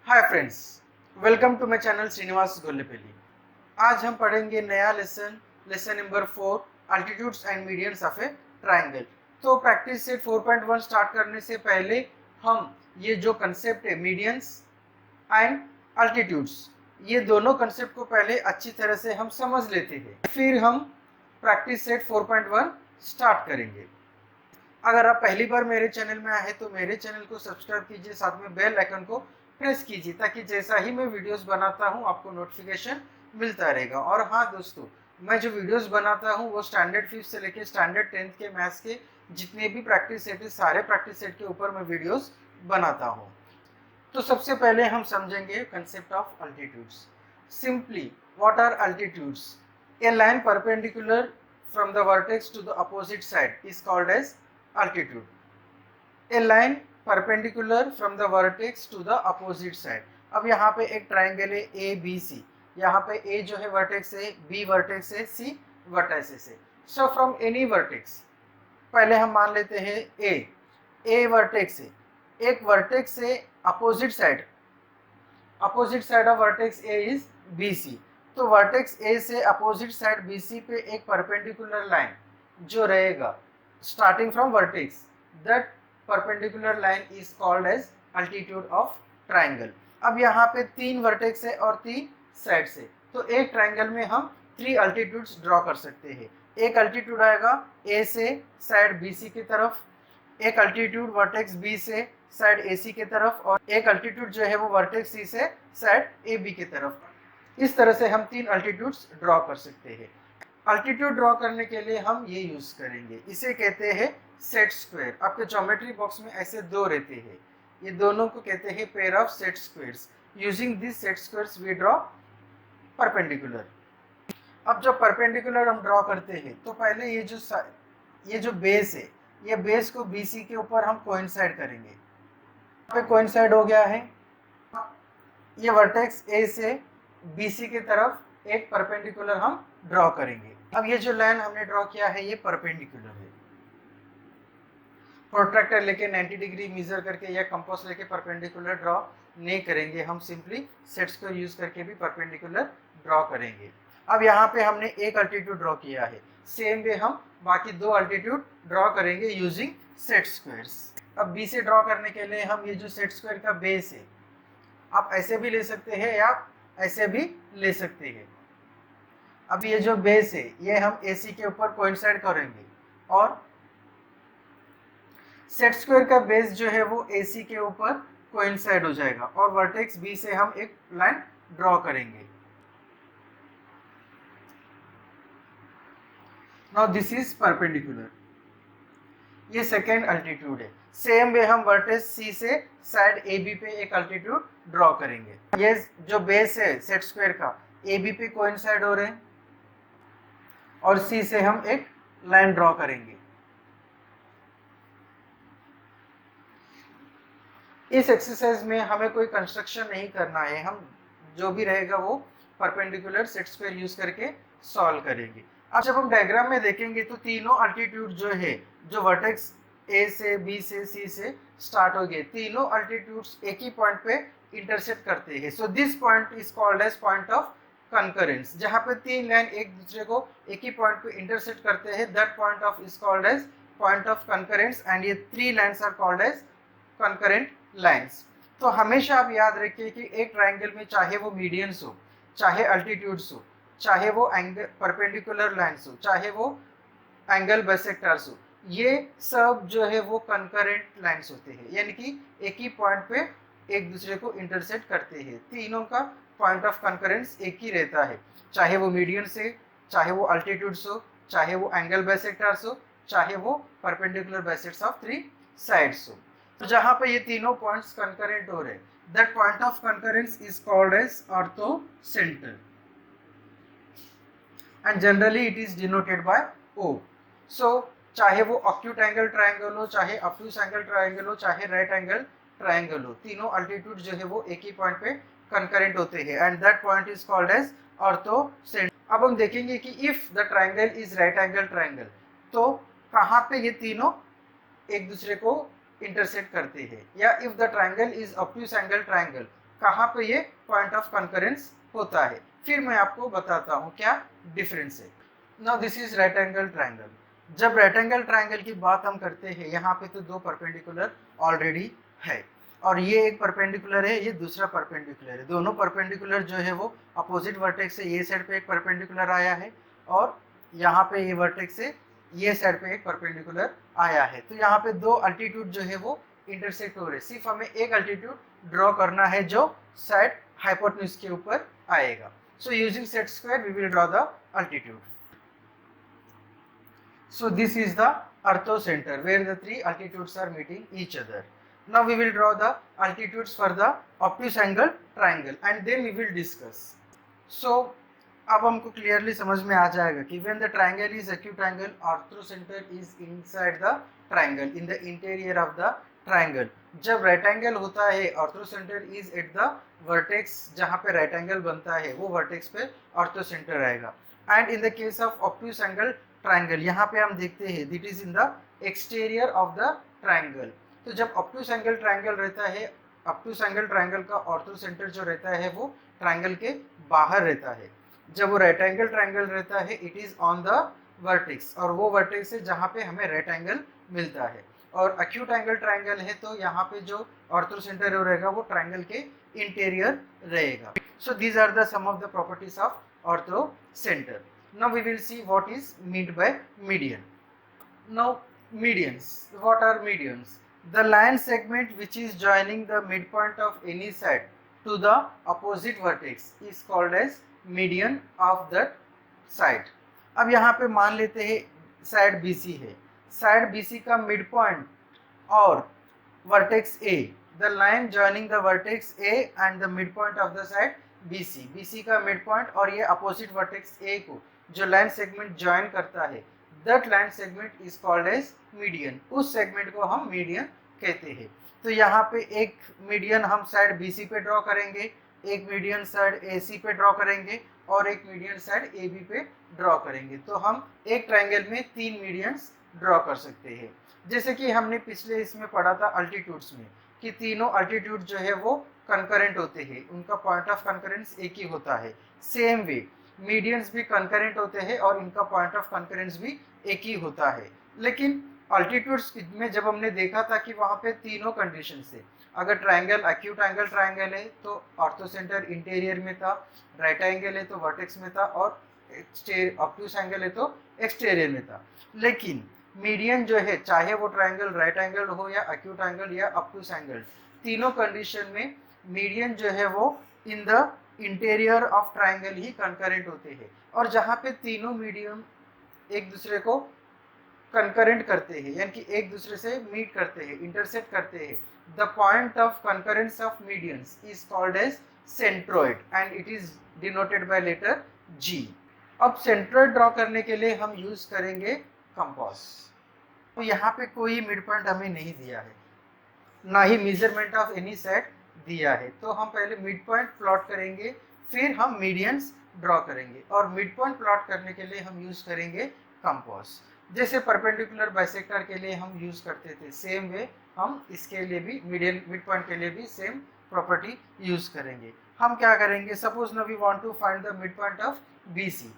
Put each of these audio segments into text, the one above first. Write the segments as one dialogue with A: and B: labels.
A: Hi friends, welcome to my channel Srinivas Gollepalli. आज हम पढ़ेंगे नया lesson number 4, altitudes and medians of a triangle. तो प्रैक्टिस सेट 4.1 स्टार्ट करने से पहले हम ये जो कंसेप्ट है मीडियंस एंड अल्टीट्यूड्स, ये दोनों कंसेप्ट को पहले अच्छी तरह से हम समझ लेते हैं, फिर हम प्रैक्टिस सेट 4.1 स्टार्ट करेंगे। अगर आप पहली बार मेरे चैनल में आए तो मेरे चैनल को सब्सक्राइब कीजिए, साथ में बेल आइकन को प्रेस कीजिए ताकि जैसा ही मैं वीडियोस बनाता हूं आपको नोटिफिकेशन मिलता रहेगा। और हाँ दोस्तों, मैं जो वीडियोस बनाता हूं वो स्टैंडर्ड 5th से लेकर स्टैंडर्ड 10th के मैथ्स के जितने भी प्रैक्टिस सेट है, सारे प्रैक्टिस सेट के ऊपर मैं वीडियोस बनाता हूँ। तो सबसे पहले हम समझेंगे concept of altitudes. Simply, what are altitudes? A line perpendicular from the vertex to the opposite side is called as altitude. A line perpendicular from the vertex to the opposite side. अब यहाँ पे एक triangle है ए B सी, यहाँ पे ए जो है vertex है, बी वर्टेक्स है, सी वर्टेक्स है। सो फ्रॉम एनी वर्टेक्स, पहले हम मान लेते हैं ए वर्टेक्स है, एक वर्टेक्स से opposite side of vertex A is B C. तो वर्टेक्स ए से अपोजिट साइड बी सी पे एक परपेंडिकुलर लाइन जो रहेगा starting from vertex, that perpendicular line is called as altitude of triangle. अब यहाँ पे 3 वर्टेक्स है और 3 साइड्स है, तो एक ट्राइंगल में हम 3 अल्टीट्यूड्स ड्रॉ कर सकते हैं। एक अल्टीट्यूड आएगा ए से साइड बी सी की तरफ, एक अल्टीट्यूड वर्टेक्स बी से साइड ए सी की तरफ, और एक अल्टीट्यूड जो है वो वर्टेक्स सी से साइड ए बी की तरफ। इस तरह से हम 3 अल्टीट्यूड्स ड्रॉ कर सकते हैं। अल्टीट्यूड ड्रॉ करने के लिए हम ये यूज करेंगे, इसे कहते हैं सेट स्क्वायर। आपके ज्योमेट्री बॉक्स में ऐसे 2 रहते हैं, ये दोनों को कहते हैं pair of set squares. Using this set squares we draw perpendicular. अब जब परपेंडिकुलर हम ड्रॉ करते हैं तो पहले ये जो बेस है, ये बेस को BC के ऊपर हम कोइंसाइड करेंगे। यहाँ पे कोइंसाइड हो गया है, ये वर्टेक्स ए से BC की तरफ एक परपेंडिकुलर हम ड्रॉ करेंगे। अब ये जो लाइन हमने ड्रॉ किया है ये परपेंडिकुलर है। प्रोट्रैक्टर लेके 90 डिग्री मेजर करके या कंपास लेके परपेंडिकुलर ड्रॉ नहीं करेंगे, हम सिंपली सेट स्क्वायर यूज करके भी परपेंडिकुलर ड्रॉ करेंगे। अब यहाँ पे हमने एक अल्टीट्यूड ड्रॉ किया है, सेम वे हम बाकी 2 अल्टीट्यूड ड्रॉ करेंगे यूजिंग सेट स्क्वायर्स। अब बी से ड्रॉ करने के लिए हम ये जो सेट स्क्वायर का बेस है, आप ऐसे भी ले सकते हैं या ऐसे भी ले सकते हैं। अब ये जो बेस है ये हम AC के ऊपर कोइंसाइड करेंगे, और सेट स्क्वायर का बेस जो है वो AC के ऊपर कोइंसाइड हो जाएगा, और वर्टेक्स B से हम एक लाइन ड्रॉ करेंगे। नाउ दिस इज परपेंडिकुलर, ये सेकेंड अल्टीट्यूड है। सेम वे हम वर्टेक्स C से साइड AB पे एक अल्टीट्यूड ड्रॉ करेंगे। ये जो बेस है सेट स्क्वायर का AB पे कोइंसाइड हो रहे हैं, और C से हम एक लाइन ड्रॉ करेंगे। इस एक्सरसाइज में हमें कोई कंस्ट्रक्शन नहीं करना है, हम जो भी रहेगा वो परपेंडिकुलर सेट स्क्वायर यूज करके सॉल्व करेंगे। अब जब हम डायग्राम में देखेंगे तो तीनों अल्टीट्यूड जो है, जो वर्टेक्स A से B से C से स्टार्ट हो गए, तीनों अल्टीट्यूड्स एक ही पॉइंट पे इंटरसेक्ट करते हैं। So this point is called as point of concurrence. जहाँ पे 3 लाइन एक दूसरे को एक ही पॉइंट पे इंटरसेक्ट करते हैं, that point of is called as point of concurrence, and ये 3 lines are called as concurrent lines. तो हमेशा आप याद रखिए कि एक ट्राइंगल में चाहे वो मीडियंस हो, चाहे अल्टीट्यूड्स हो, चाहे वो एंगल परपेंडिकुलर लाइन्स हो, चाहे वो एंगल बाइसेक्टर्स हो, ये सब जो है वो कंकरेंट लाइन्स होते हैं, यानी कि एक ही पॉइंट पे एक दूसरे को इंटरसेक्ट करते हैं। तीनों का पॉइंट ऑफ कंकरेंस एक ही रहता है, चाहे वो मीडियंस है, चाहे वो अल्टीट्यूड्स हो, चाहे वो एंगल बाइसेक्टर्स हो, चाहे वो परपेंडिकुलर बाइसेक्ट्स ऑफ 3 साइड्स हो। तो जहाँ पे ये तीनों पॉइंट्स कंकरेंट हो रहे हैं, that point of concurrence is called as orthocentre, and generally it is denoted by O. So चाहे वो acute angle triangle हो, चाहे obtuse angle triangle हो, चाहे right angle triangle हो, तीनों अल्टीट्यूड जो है वो एक ही पॉइंट पे कंकरेंट होते हैं, and that point is called as orthocenter. अब हम देखेंगे कि if the triangle is right angle triangle, तो कहाँ पे ये तीनों एक दूसरे को इंटरसेक्ट करते हैं, या if the triangle is obtuse angle triangle, कहाँ पे ये पॉइंट ऑफ कॉन्करेंस होता है, फिर मैं आपको बताता हूँ क्या डिफरेंस है। Now this is right angle triangle. जब राइट एंगल ट्राइंगल की बात हम करते हैं, यहाँ पे तो दो परपेंडिकुलर ऑलरेडी है, और ये एक परपेंडिकुलर है, ये दूसरा परपेंडिकुलर है। दोनों परपेंडिकुलर जो है वो अपोजिट वर्टेक्स से ये साइड पे एक परपेंडिकुलर आया है, और यहाँ पे ये वर्टेक्स से ये साइड पे एक परपेंडिकुलर आया है। तो यहाँ पे दो अल्टीट्यूड जो है वो इंटरसेक्ट हो रहे हैं। सिर्फ हमें एक अल्टीट्यूड ड्रॉ करना है जो साइड हाइपोटेन्यूज के ऊपर आएगा। So using set square we will draw the altitude. So this is the orthocenter where the three altitudes are meeting each other. Now we will draw the altitudes for the obtuse angle triangle and then we will discuss. So अब हमको clearly समझ में आ जाएगा कि when the triangle is acute angle, orthocenter is inside the triangle, in the interior of the triangle. जब right angle होता है, orthocenter is at the vertex, जहाँ पे right angle बनता है वो vertex पे orthocenter आएगा. And in the case of obtuse angle triangle, यहाँ पे हम देखते हैं that is in the exterior of the triangle. तो जब ऑब्टूस एंगल ट्राइंगल रहता है, ऑब्टूस एंगल ट्राइंगल का ऑर्थो सेंटर जो रहता है वो ट्राइंगल के बाहर रहता है। जब वो राइट एंगल ट्राइंगल रहता है it is on the vertex, और वो वर्टेक्स है जहाँ पे हमें राइट एंगल मिलता है। और एक्यूट एंगल ट्राइंगल है तो यहाँ पे जो ऑर्थो सेंटर रहेगा वो ट्राइंगल के इंटीरियर रहेगा। So these are the some of the properties of orthocentre. Now we will see what is meant by median. Now medians. What are medians? The line segment which is joining the midpoint of any side to the opposite vertex is called as median of that side. अब यहाँ पे मान लेते हैं side BC है, side BC का midpoint और vertex A, the line joining the vertex A and the midpoint of the side BC, BC का midpoint और ये opposite vertex A को जो लाइन सेगमेंट ज्वाइन करता है, that line segment is called as median. उस segment को हम मीडियन कहते हैं। तो यहाँ पे एक मीडियन हम साइड BC पे ड्रॉ करेंगे, एक मीडियन साइड AC पे ड्रॉ करेंगे और एक मीडियन साइड AB पे ड्रॉ करेंगे। तो हम एक ट्राइंगल में तीन मीडियंस ड्रॉ कर सकते हैं। जैसे कि हमने पिछले इसमें पढ़ा था अल्टीट्यूड्स में कि तीनों अल्टीट्यूड जो है वो कंकरेंट होते हैं, उनका पॉइंट ऑफ कंकरेंस एक ही होता है। सेम वे मीडियंस भी कंकरेंट होते हैं और इनका पॉइंट ऑफ कंकरेंस भी एक ही होता है। लेकिन अल्टीट्यूड्स में जब हमने देखा था कि वहाँ पे तीनों कंडीशन से, अगर ट्राइंगल एक्यूट एंगल ट्राइंगल है तो ऑर्थो सेंटर इंटीरियर में था, राइट एंगल है तो वर्टेक्स में था, और ऑब्टूस एंगल है तो एक्सटीरियर में था। लेकिन मीडियन जो है, चाहे वो ट्राइंगल राइट एंगल हो या एक्यूट एंगल या ऑब्टूस एंगल, तीनों कंडीशन में मीडियन जो है वो in the interior of triangle he concurrent होते हैं। और जहाँ पे तीनों मीडियम एक दूसरे को कंकरेंट करते हैं, यानी कि एक दूसरे से मीट करते हैं, इंटरसेक्ट करते हैं, the point of concurrence of medians is called as centroid and it is denoted by letter G। अब सेंट्रोइड ड्रॉ करने के लिए हम यूज करेंगे कंपास। तो यहाँ पे कोई मिड पॉइंट हमें नहीं दिया है, ना ही मेजरमेंट ऑफ एनी साइड दिया है। तो हम पहले मिड पॉइंट प्लॉट करेंगे, फिर हम मीडियंस ड्रॉ करेंगे, और मिड पॉइंट प्लॉट करने के लिए हम यूज करेंगे कंपास। जैसे परपेंडिकुलर बाइसेक्टर के लिए हम यूज करते थे, सेम वे हम इसके लिए भी मिड पॉइंट के लिए भी सेम प्रॉपर्टी यूज करेंगे। हम क्या करेंगे, suppose now we want to find the mid point of BC।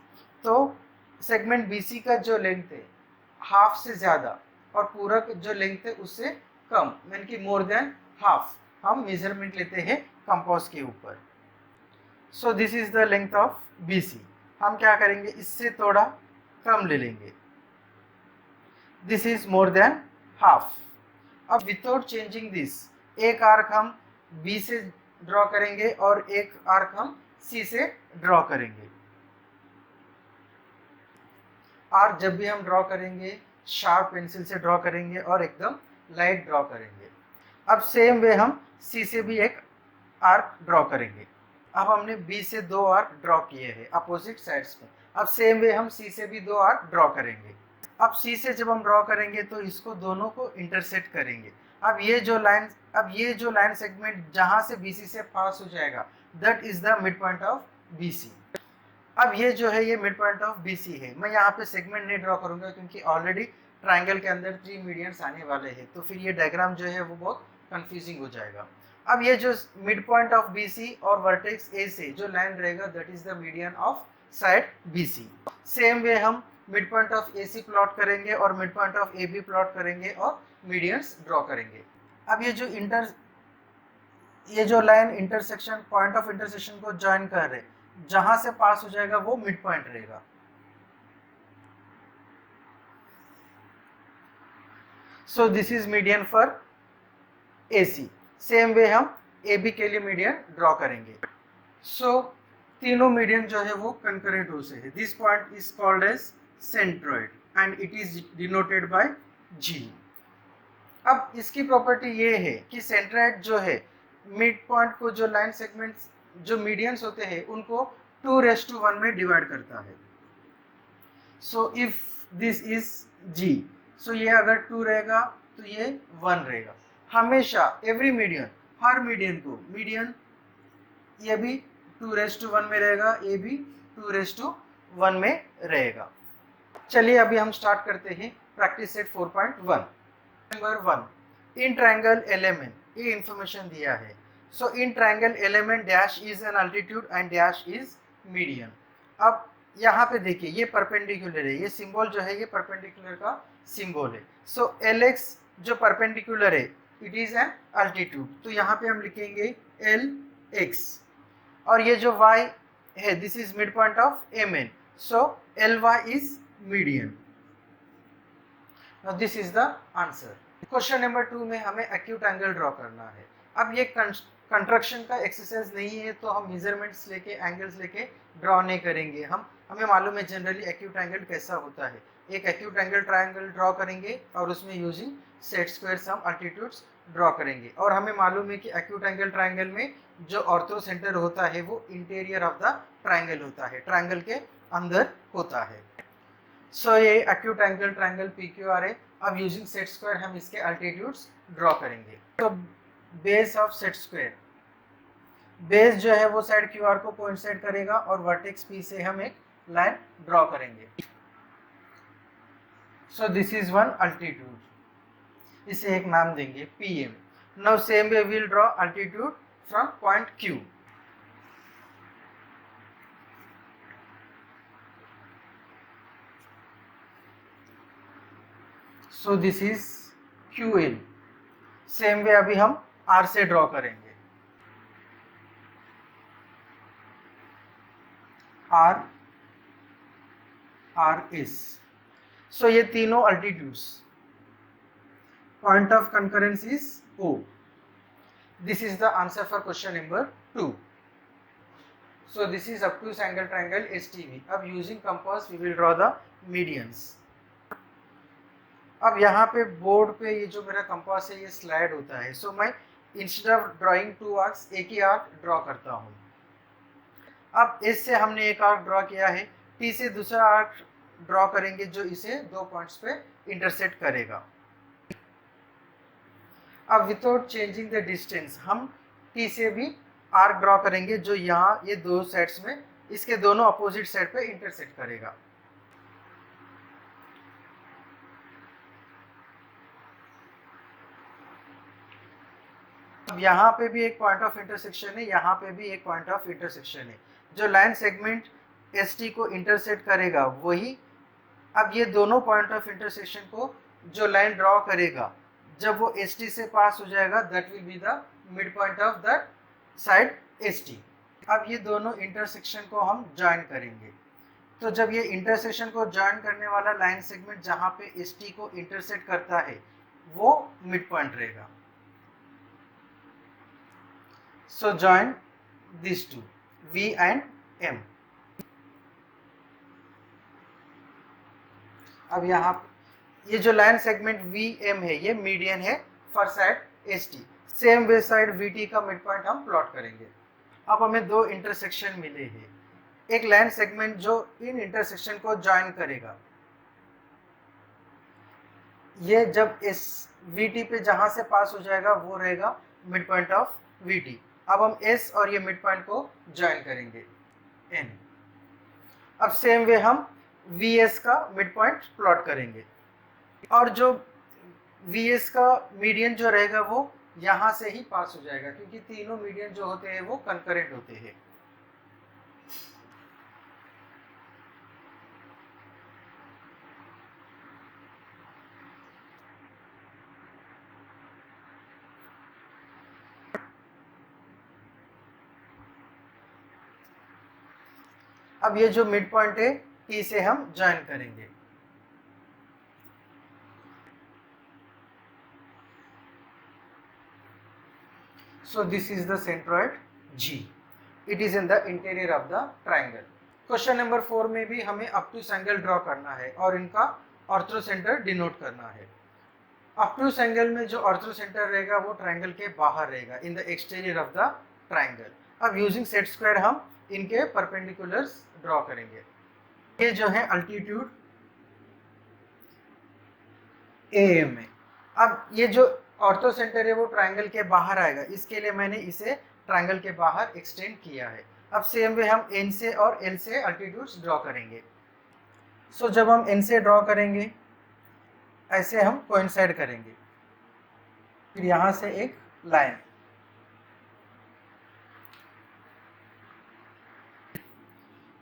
A: तो सेगमेंट BC का जो लेंथ है हाफ से ज़्यादा और पूरा जो लेंथ है उससे कम, यानी कि मोर देन हाफ, हम मेजरमेंट लेते हैं कंपास के ऊपर। सो this is the length of BC। हम क्या करेंगे, इससे थोड़ा कम ले लेंगे, this is more than half. अब विदाउट चेंजिंग दिस, एक आर्क हम B से ड्रॉ करेंगे और एक आर्क हम C से ड्रॉ करेंगे। आर्क जब भी हम ड्रॉ करेंगे शार्प पेंसिल से ड्रॉ करेंगे और एकदम लाइट ड्रॉ करेंगे। अब सेम वे हम C से भी एक आर्क ड्रॉ करेंगे। अब हमने B से दो आर्क ड्रॉ किए हैं अपोजिट साइड्स में। अब सेम वे हम C से भी दो आर्क ड्रॉ करेंगे। अब C से जब हम ड्रॉ करेंगे तो इसको दोनों को इंटरसेक्ट करेंगे। अब ये जो लाइन सेगमेंट जहाँ से BC से पास हो जाएगा, that is the mid point of BC। अब ये जो है ये मिड पॉइंट ऑफ BC है। मैं यहाँ पे सेगमेंट नहीं ड्रॉ करूंगा क्योंकि ऑलरेडी ट्राइंगल के अंदर 3 मीडियंस आने वाले हैं, तो फिर ये डायग्राम जो है वो बहुत कंफ्यूजिंग हो जाएगा। अब ये जो मिड पॉइंट ऑफ BC और वर्टेक्स A से जो लाइन रहेगा that is the median of side BC। Same way हम mid point of AC plot करेंगे और mid point of AB plot करेंगे और मीडियंस ड्रॉ करेंगे। अब ये जो line intersection point of intersection को ज्वाइन कर रहे, जहां से पास हो जाएगा वो मिड पॉइंट रहेगा। सो this is median for AC। Same way हम AB के लिए मीडियन ड्रॉ करेंगे। सो तीनों मीडियन जो है वो कंकरेंट हो से है। This point is called as centroid and it is denoted by G। अब इसकी प्रॉपर्टी ये है कि सेंट्रॉइड जो है मिड पॉइंट को जो लाइन सेगमेंट्स जो मीडियंस होते हैं उनको 2:1 में डिवाइड करता है। So if this is G, सो ये अगर 2 रहेगा तो ये 1 रहेगा। हमेशा एवरी मीडियन, हर मीडियन को मीडियन ये भी 2:1 में रहेगा, ये भी 2:1 में रहेगा। चलिए अभी हम स्टार्ट करते हैं practice set 4.1। Number 1, in triangle element, ये इंफॉर्मेशन दिया है। So in triangle element dash is an altitude and dash is median. अब यहाँ पे देखिए ये परपेंडिकुलर है, ये सिंबल जो है ये परपेंडिकुलर का सिंबल है। सो LX जो परपेंडिकुलर है इट इज एन अल्टीट्यूड, तो यहाँ पे हम लिखेंगे LX। और ये जो Y है this is mid point of MN, so LY is median. Now this is the answer। Question number 2 में हमें एक्यूट एंगल ड्रॉ करना है। अब ये कंस्ट्रक्शन का एक्सरसाइज नहीं है तो हम मेजरमेंट्स लेके एंगल्स लेके ड्रॉ नहीं करेंगे। हमें मालूम है जनरली एक्यूट एंगल कैसा होता है। एक एक्यूट एंगल ट्रायंगल ड्रॉ करेंगे और उसमें यूजिंग सेट स्क्वायर्स हम अल्टीट्यूड्स ड्रॉ करेंगे। और हमें मालूम है कि एक्यूट एंगल ट्रायंगल में जो ऑर्थो सेंटर होता है वो इंटीरियर ऑफ द ट्रायंगल होता है, ट्रायंगल के अंदर होता है। सो ये एक्यूट एंगल ट्रायंगल PQR है। अब यूजिंग सेट स्क्वायर हम इसके अल्टीट्यूड्स ड्रॉ करेंगे। तो base of set square, base जो है वो साइड QR को कोइंसाइड करेगा और वर्टेक्स P से हम एक लाइन ड्रॉ करेंगे। सो दिस इज वन अल्टीट्यूड, इसे एक नाम देंगे PM। Now same way will draw altitude from point Q। So this is QL। Same way अभी हम R से ड्रॉ करेंगे, RS। सो ये तीनों altitudes, point of concurrence is O। This is the answer for question number 2। So this is obtuse angle triangle STV। अब using compass we will draw the medians. अब यहाँ पे board पे ये जो मेरा कंपास है ये स्लाइड होता है। सो मैं इंस्टेड ऑफ ड्राइंग 2 आर्क्स एक ही आर्क ड्रॉ करता हूँ। अब इस से हमने एक आर्क ड्रॉ किया है, T से दूसरा आर्क ड्रॉ करेंगे जो इसे 2 पॉइंट्स पे इंटरसेक्ट करेगा। अब विदाउट चेंजिंग द डिस्टेंस हम T से भी आर्क ड्रॉ करेंगे जो यहाँ ये 2 सेट्स में इसके दोनों अपोजिट साइड पे इंटरसेक्ट करेगा। अब यहाँ पे भी एक पॉइंट ऑफ इंटरसेक्शन है, यहाँ पे भी एक पॉइंट ऑफ इंटरसेक्शन है। जो लाइन सेगमेंट ST को इंटरसेक्ट करेगा वही, अब ये दोनों पॉइंट ऑफ इंटरसेक्शन को जो लाइन ड्रॉ करेगा जब वो ST से पास हो जाएगा that will be the mid point of the side ST। अब ये दोनों इंटरसेक्शन को हम ज्वाइन करेंगे। तो जब ये इंटरसेक्शन को ज्वाइन करने वाला लाइन सेगमेंट जहाँ पे ST को इंटरसेक्ट करता है वो मिड पॉइंट रहेगा। So join these two, V and M। अब यहाँ ये जो लाइन सेगमेंट VM है ये मीडियन है for side ST। Same way side VT का मिड पॉइंट हम प्लॉट करेंगे। अब हमें 2 इंटरसेक्शन मिले हैं, एक लाइन सेगमेंट जो इन इंटरसेक्शन को ज्वाइन करेगा, ये जब इस VT पे जहां से पास हो जाएगा वो रहेगा मिड पॉइंट ऑफ VT। अब हम S और ये मिड पॉइंट को ज्वाइन करेंगे N। अब सेम वे हम VS का मिड पॉइंट प्लॉट करेंगे और जो VS का मीडियन जो रहेगा वो यहाँ से ही पास हो जाएगा, क्योंकि तीनों मीडियन जो होते हैं वो कंकरेंट होते हैं। अब ये जो मिड पॉइंट है P से हम ज्वाइन करेंगे। So this is the centroid G. It is in the interior of the triangle. Question number 4 में भी हमें ऑब्टयूस एंगल ड्रॉ करना है और इनका ऑर्थोसेंटर डिनोट करना है। ऑब्टयूस एंगल में जो ऑर्थोसेंटर रहेगा वो ट्राइंगल के बाहर रहेगा, इन the exterior of the triangle. अब यूजिंग सेट स्क्वायर हम इनके परपेंडिकुलर्स ड्रॉ करेंगे। ये जो है अल्टीट्यूड AM है। अब ये जो ऑर्थो सेंटर है वो ट्राइंगल के बाहर आएगा, इसके लिए मैंने इसे ट्राइंगल के बाहर एक्सटेंड किया है। अब सेम वे हम N से और L से अल्टीट्यूड्स ड्रॉ करेंगे। सो जब हम N से ड्रॉ करेंगे ऐसे हम कोइंसाइड करेंगे, फिर यहाँ से एक लाइन,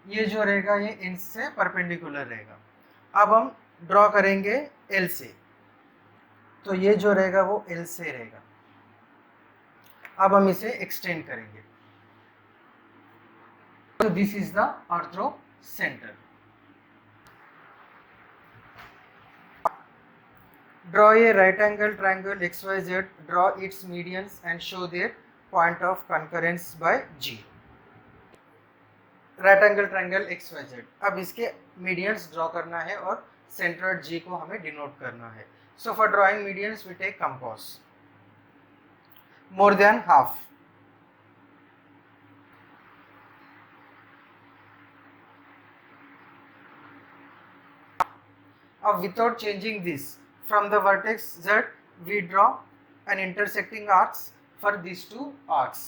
A: ये जो रहेगा ये N से परपेंडिकुलर रहेगा। अब हम ड्रॉ करेंगे L से, तो ये जो रहेगा वो L से रहेगा। अब हम इसे एक्सटेंड करेंगे, तो this is the orthocentre. Draw a right angle triangle XYZ, draw its medians and show their point of concurrence by G। Right angle triangle XYZ, अब इसके मीडियंस ड्रॉ करना है और सेंट्रोइड G को हमें denote करना है। So for drawing medians we take compass more than half. Now without changing this, from the vertex Z we draw an intersecting arcs for these two arcs.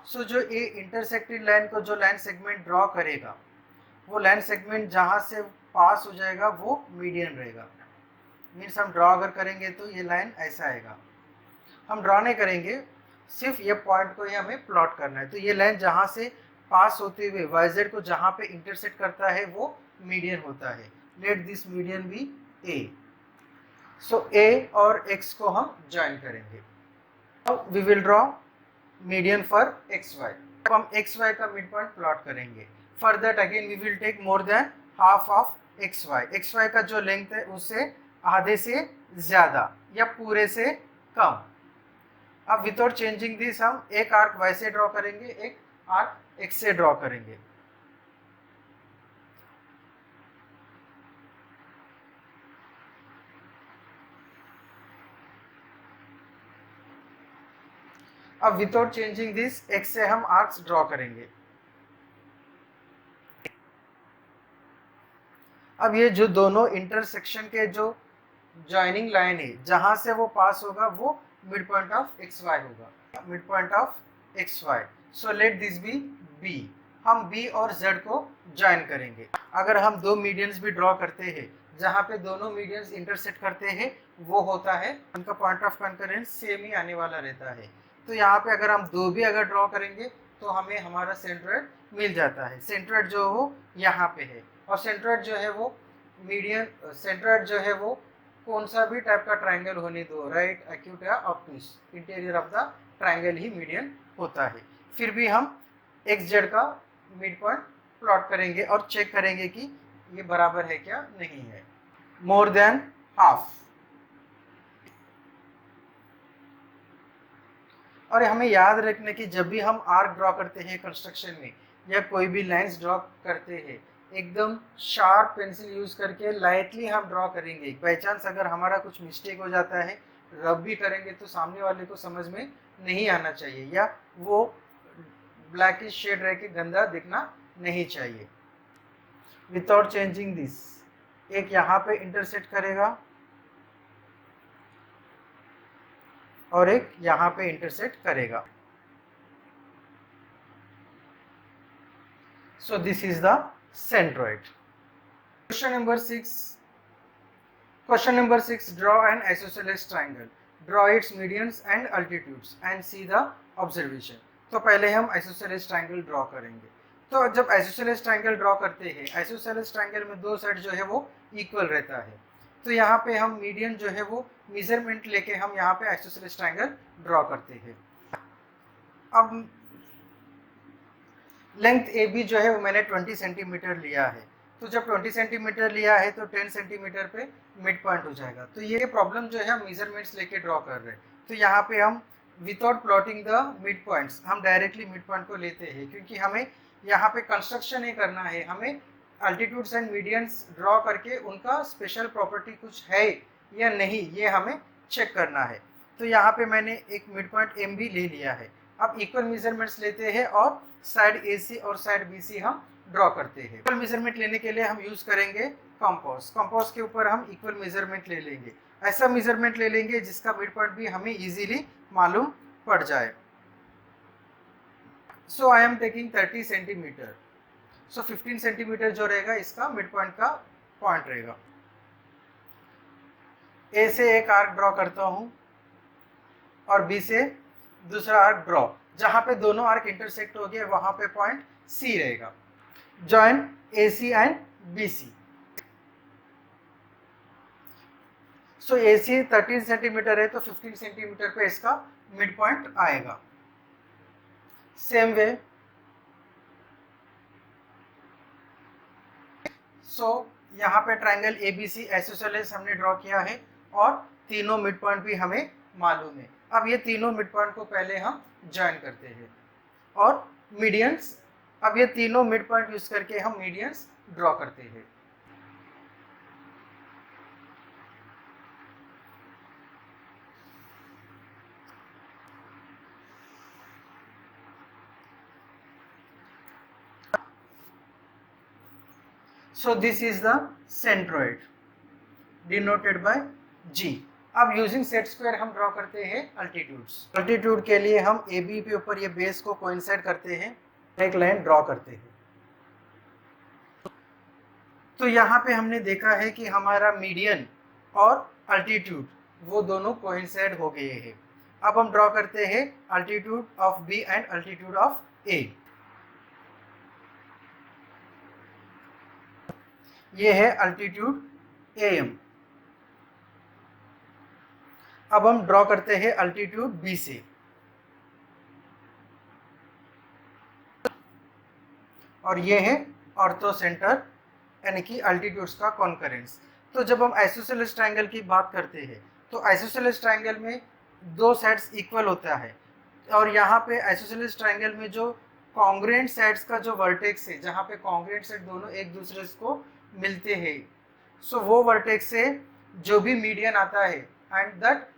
A: So जो ये intersecting line को जो line segment draw करेगा, वो line segment जहाँ से पास हो जाएगा वो मीडियन रहेगा। मीन्स हम ड्रॉ अगर करेंगे तो ये लाइन ऐसा आएगा। हम ड्रॉ नहीं करेंगे, सिर्फ ये पॉइंट को ही हमें प्लॉट करना है। तो ये लाइन जहाँ से पास होते हुए YZ को जहाँ पे इंटरसेक्ट करता है वो मीडियन होता है। Let this median be A। So A और X को हम ज्वाइन करेंगे। अब we will draw median for XY। अब हम XY का मिड पॉइंट प्लॉट करेंगे। For that again we will take more than half of XY। XY का जो लेंथ है उससे आधे से ज्यादा या पूरे से कम। अब विदाउट चेंजिंग दिस हम एक आर्क Y से ड्रॉ करेंगे, एक आर्क X से ड्रॉ करेंगे। अब विदाउट चेंजिंग दिस X से हम आर्क्स ड्रॉ करेंगे। अब ये जो दोनों इंटरसेक्शन के जो जॉइनिंग लाइन है जहां से वो पास होगा वो मिड पॉइंट ऑफ XY होगा, mid point of XY। So let this be B। हम B और Z को ज्वाइन करेंगे। अगर हम दो मीडियंस भी ड्रॉ करते हैं जहाँ पे दोनों मीडियंस इंटरसेक्ट करते हैं वो होता है उनका पॉइंट ऑफ कंकरेंस सेम ही आने वाला रहता है। तो यहाँ पे अगर हम दो भी अगर ड्रॉ करेंगे तो हमें हमारा सेंट्रोइड मिल जाता है। सेंट्रोइड जो हो यहाँ पे है, और सेंट्रोइड जो है वो मीडियन, सेंट्रोइड जो है वो कौन सा भी टाइप का ट्राइंगल होने दो, राइट, एक्यूट या obtuse, interior of the triangle ही मीडियन होता है। फिर भी हम XZ का मिड पॉइंट प्लॉट करेंगे और चेक करेंगे कि ये बराबर है क्या नहीं है। More than half. और हमें याद रखना कि जब भी हम आर्क ड्रॉ करते हैं कंस्ट्रक्शन में या कोई भी लाइंस ड्रॉ करते हैं, एकदम शार्प पेंसिल यूज करके लाइटली हम ड्रॉ करेंगे। बाई चांस अगर हमारा कुछ मिस्टेक हो जाता है, रब भी करेंगे तो सामने वाले को समझ में नहीं आना चाहिए या वो ब्लैकिश शेड रह के गंदा दिखना नहीं चाहिए। विदाउट चेंजिंग दिस, एक यहाँ पे इंटरसेक्ट करेगा और एक यहाँ पे इंटरसेक्ट करेगा। सो this is the centroid. Question number 6. Question number 6. Draw an isosceles triangle. Draw its medians and altitudes and see the observation. तो पहले हम isosceles triangle draw करेंगे. तो जब isosceles triangle draw करते हैं, isosceles triangle में दो साइड जो है वो इक्वल रहता है. तो यहाँ पे हम मीडियन जो है वो मेजरमेंट लेके हम यहाँ पे isosceles triangle ड्रॉ करते हैं. अब लेंथ ए बी जो है वो मैंने 20 सेंटीमीटर लिया है. तो जब 20 सेंटीमीटर लिया है तो 10 सेंटीमीटर पे मिड पॉइंट हो जाएगा. तो ये प्रॉब्लम जो है हम मेजरमेंट्स लेके ड्रॉ कर रहे हैं. तो यहाँ पे हम without plotting the mid points हम डायरेक्टली मिड पॉइंट को लेते हैं, क्योंकि हमें यहाँ पे कंस्ट्रक्शन नहीं करना है. हमें अल्टीट्यूड्स एंड मीडियंस ड्रॉ करके उनका स्पेशल प्रॉपर्टी कुछ है या नहीं ये हमें चेक करना है. तो यहाँ पे मैंने एक मिड पॉइंट एम बी ले लिया है. अब इक्वल मेजरमेंट्स लेते हैं और साइड ए सी और साइड बी सी हम ड्रॉ करते हैं. इक्वल मेजरमेंट लेने के लिए हम यूज करेंगे कंपास. कंपास के ऊपर हम इक्वल मेजरमेंट ले लेंगे. ऐसा मेजरमेंट ले लेंगे जिसका मिड पॉइंट भी हमें इजीली मालूम पड़ जाए. So I am taking 30 centimetre. So 15 centimetre जो रहेगा इसका मिड पॉइंट का पॉइंट रहेगा. ए से एक आर्क ड्रॉ करता हूँ और बी से दूसरा आर्क ड्रॉ. जहां पे दोनों आर्क इंटरसेक्ट हो गए वहां पे पॉइंट सी रहेगा. Join A C and B C. So A C 13 centimetre है तो 15 सेंटीमीटर पे इसका मिड पॉइंट आएगा. सेम वे सो यहाँ पे triangle A B C isosceles हमने ड्रॉ किया है और तीनों मिड पॉइंट भी हमें मालूम है. अब ये तीनों मिड पॉइंट को पहले हम ज्वाइन करते हैं और मीडियंस. अब ये तीनों मिड पॉइंट यूज करके हम मीडियंस ड्रॉ करते हैं. So this is the centroid denoted by G. अब यूजिंग सेट स्क्वायर हम ड्रॉ करते हैं अल्टीट्यूड्स. अल्टीट्यूड के लिए हम ए बी के ऊपर ये बेस को कोइंसाइड करते हैं, एक लाइन ड्रॉ करते हैं. तो यहाँ पे हमने देखा है कि हमारा मीडियन और अल्टीट्यूड वो दोनों कोइंसाइड हो गए हैं. अब हम ड्रॉ करते हैं altitude of B and altitude of A. ये है अल्टीट्यूड AM. अब हम ड्रॉ करते हैं अल्टीट्यूड B से. और ये है ऑर्थो सेंटर यानी कि अल्टीट्यूड्स का कॉन्करेंस. तो जब हम आइसोसेलेस ट्रायंगल की बात करते हैं तो आइसोसेलेस ट्रायंगल में दो साइड्स इक्वल होता है. और यहाँ पे आइसोसेलेस ट्रायंगल में जो कॉन्ग्रुएंट साइड्स का जो वर्टेक्स है, जहाँ पे कॉन्ग्रुएंट साइड दोनों एक दूसरे को मिलते हैं, सो वो वर्टेक्स से जो भी मीडियन आता है एंड दैट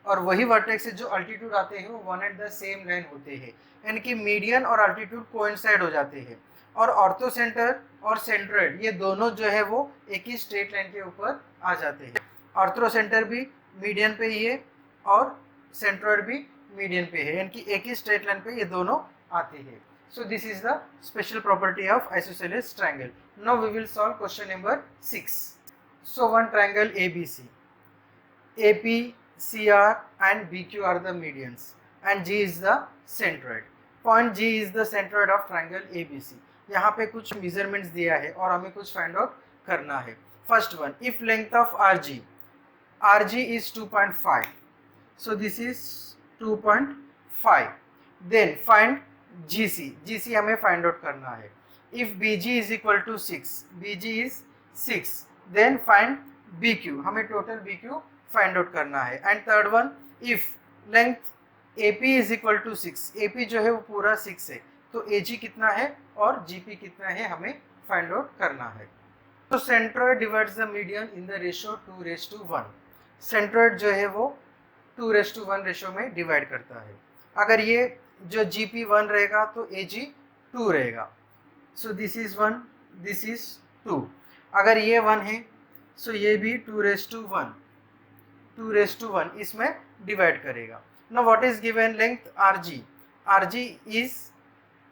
A: और वही वर्टेक्स से जो अल्टीट्यूड आते हैं वो one and the same line होते हैं. यानी कि मीडियन और अल्टीट्यूड कोइंसाइड हो जाते हैं. और ऑर्थो सेंटर और सेंट्रोइड ये दोनों जो है वो एक ही स्ट्रेट लाइन के ऊपर आ जाते हैं. ऑर्थो सेंटर भी मीडियन पे ही है और सेंट्रोइड भी मीडियन पे है, यानी कि एक ही स्ट्रेट लाइन पे ये दोनों आते हैं. So this is the special property of isosceles triangle. Now we will solve question number 6. So one triangle ABC, AP, CR and BQ are the medians and G is the centroid. Point G is the centroid of triangle ABC. यहाँ पे कुछ measurements दिया है और हमें कुछ find out करना है. First one, if length of RG is 2.5. So this is 2.5. Then find GC हमें फाइंड आउट करना है. If BG is equal to 6, BG is 6, then find BQ, हमें टोटल BQ फाइंड आउट करना है. And third one, if length AP is equal to 6, AP जो है वो पूरा 6 है तो AG कितना है और GP कितना है हमें फाइंड आउट करना है. तो centroid divides the median in the ratio 2:1. Centroid जो है वो 2:1 रेशियो में डिवाइड करता है. अगर ये जो GP 1 रहेगा तो AG 2 रहेगा. सो दिस इज 1, दिस इज 2. अगर ये 1 है सो ये भी 2:1 इसमें डिवाइड करेगा. Now what is given length RG is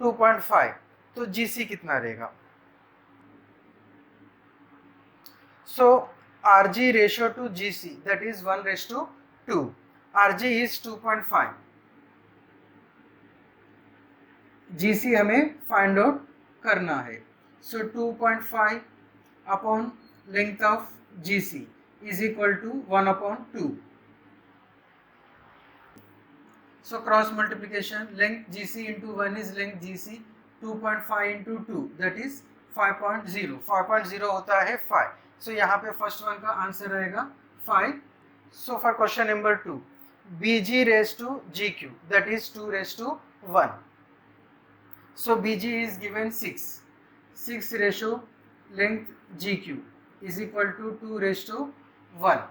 A: 2.5 तो GC कितना रहेगा. सो RG ratio to GC, that is 1:2. RG is 2.5. GC हमें फाइंड आउट करना है. So 2.5 upon length of GC is equal to 1/2. So cross multiplication, length GC into 1 is length GC, 2.5 into 2, that is 5.0. 5.0 होता है 5. So यहाँ पे first one का answer रहेगा 5. So for question number 2, BG raised to GQ, that is 2:1. So BG is given 6. 6 ratio length GQ is equal to 2:1.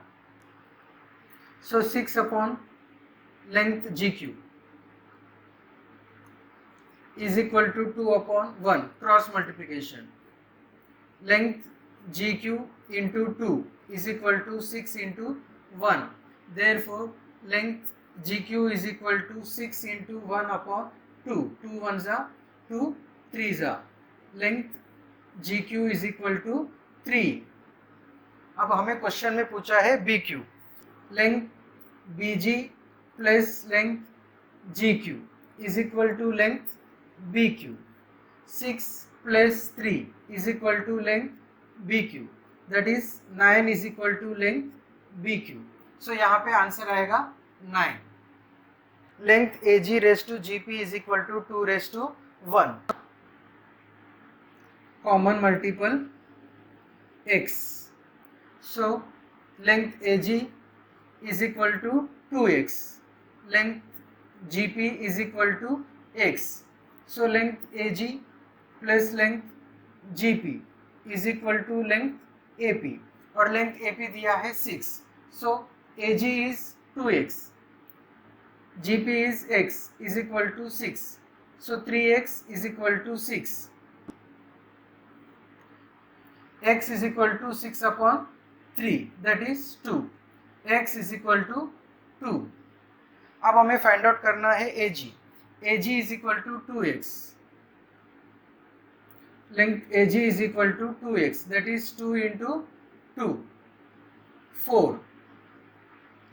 A: So 6 upon length GQ is equal to 2 upon 1. Cross multiplication. Length GQ into 2 is equal to 6 into 1. Therefore, length GQ is equal to 6 into 1 upon 2. 2 ones are 2, 3s are. Length GQ is equal to 3. अब हमें question में पूछा है BQ. Length BG plus length GQ is equal to length BQ. 6 plus 3 is equal to length BQ. That is 9 is equal to length BQ. So यहाँ पे answer आएगा 9. Length AG raised to GP is equal to 2:1. Common multiple x. So length AG is equal to 2x. Length GP is equal to x. So length AG plus length GP is equal to length AP. और length AP दिया है 6. So AG is 2x. GP is x is equal to 6. So 3x is equal to 6. X is equal to 6 upon 3, that is 2. X is equal to 2. अब हमें find out करना है AG. AG is equal to 2x. Length AG is equal to 2x, that is 2 into 2, 4.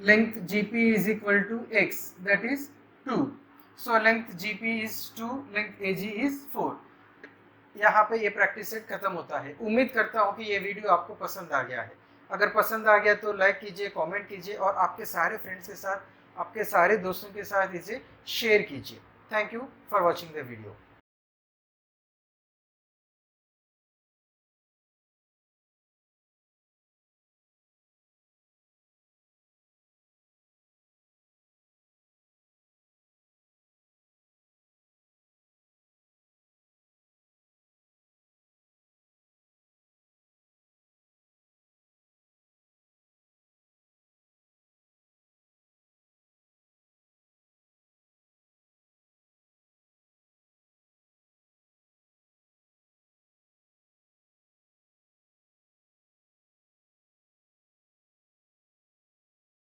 A: Length GP is equal to x, that is 2. So length GP is 2, length AG is 4. यहाँ पे ये practice set खत्म होता है. उम्मीद करता हूँ कि ये वीडियो आपको पसंद आ गया है. अगर पसंद आ गया तो लाइक कीजिए, कमेंट कीजिए और आपके सारे फ्रेंड्स के साथ, आपके सारे दोस्तों के साथ इसे शेयर कीजिए. Thank you for watching the video.